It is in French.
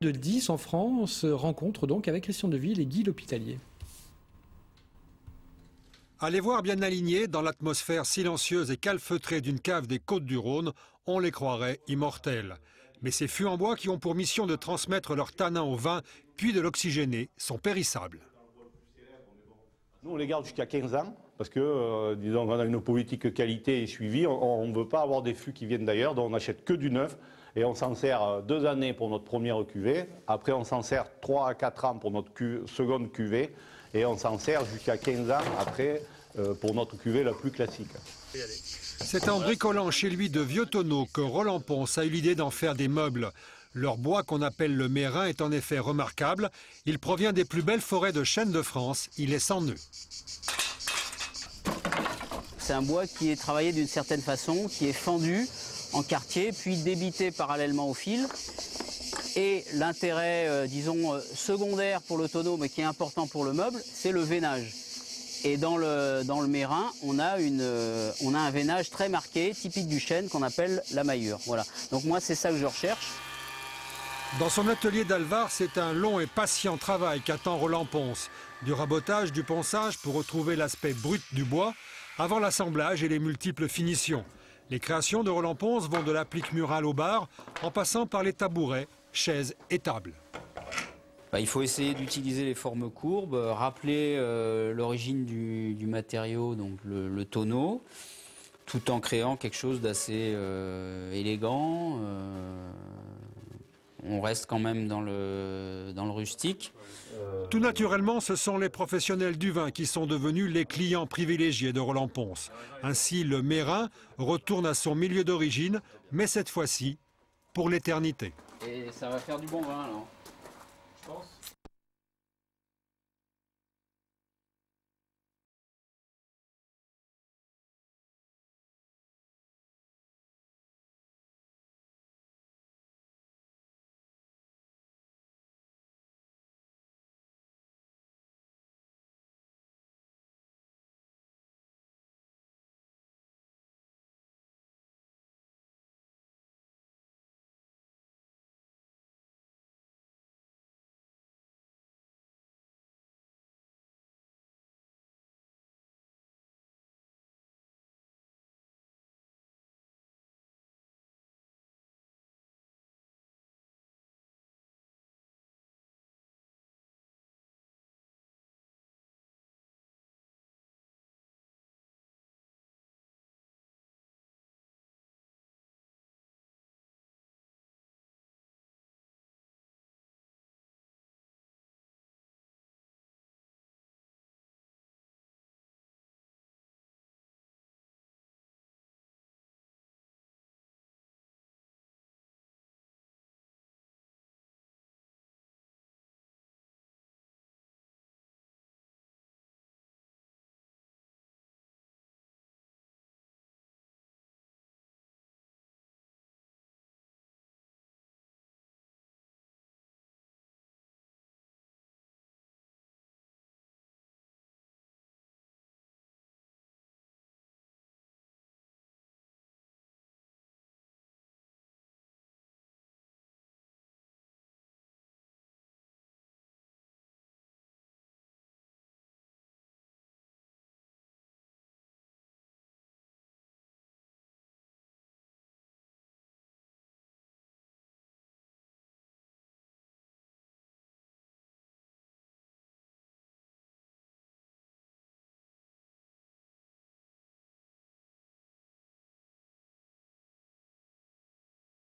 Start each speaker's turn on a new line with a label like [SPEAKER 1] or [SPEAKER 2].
[SPEAKER 1] De 10 en France, rencontre donc avec Christian Deville et Guy L'Hospitalier.
[SPEAKER 2] À les voir bien alignés dans l'atmosphère silencieuse et calfeutrée d'une cave des Côtes-du-Rhône, on les croirait immortels. Mais ces fûts en bois qui ont pour mission de transmettre leur tanin au vin, puis de l'oxygéner, sont périssables.
[SPEAKER 3] Nous, on les garde jusqu'à 15 ans, parce que, disons, on a une politique qualité et suivi. On ne veut pas avoir des fûts qui viennent d'ailleurs, donc on n'achète que du neuf. Et on s'en sert 2 années pour notre première cuvée. Après, on s'en sert 3 à 4 ans pour notre seconde cuvée. Et on s'en sert jusqu'à 15 ans après pour notre cuvée la plus classique.
[SPEAKER 2] C'est en bricolant chez lui de vieux tonneaux que Roland Ponce a eu l'idée d'en faire des meubles. Leur bois qu'on appelle le Mérin est en effet remarquable. Il provient des plus belles forêts de chênes de France. Il est sans nœud.
[SPEAKER 4] C'est un bois qui est travaillé d'une certaine façon, qui est fendu en quartier, puis débité parallèlement au fil. Et l'intérêt, disons, secondaire pour le tonneau, mais qui est important pour le meuble, c'est le veinage. Et dans le Mérin, on a un veinage très marqué, typique du chêne, qu'on appelle la maillure. Voilà. Donc moi, c'est ça que je recherche.
[SPEAKER 2] Dans son atelier d'Alvar, c'est un long et patient travail qu'attend Roland Ponce. Du rabotage, du ponçage pour retrouver l'aspect brut du bois, avant l'assemblage et les multiples finitions. Les créations de Roland Ponce vont de l'applique murale au bar, en passant par les tabourets, chaises et tables.
[SPEAKER 4] Il faut essayer d'utiliser les formes courbes, rappeler l'origine du matériau, donc le tonneau, tout en créant quelque chose d'assez élégant. On reste quand même dans le rustique.
[SPEAKER 2] Tout naturellement, ce sont les professionnels du vin qui sont devenus les clients privilégiés de Roland Ponce. Ainsi, le Mérin retourne à son milieu d'origine, mais cette fois-ci, pour l'éternité.
[SPEAKER 4] Et ça va faire du bon vin, alors, je pense.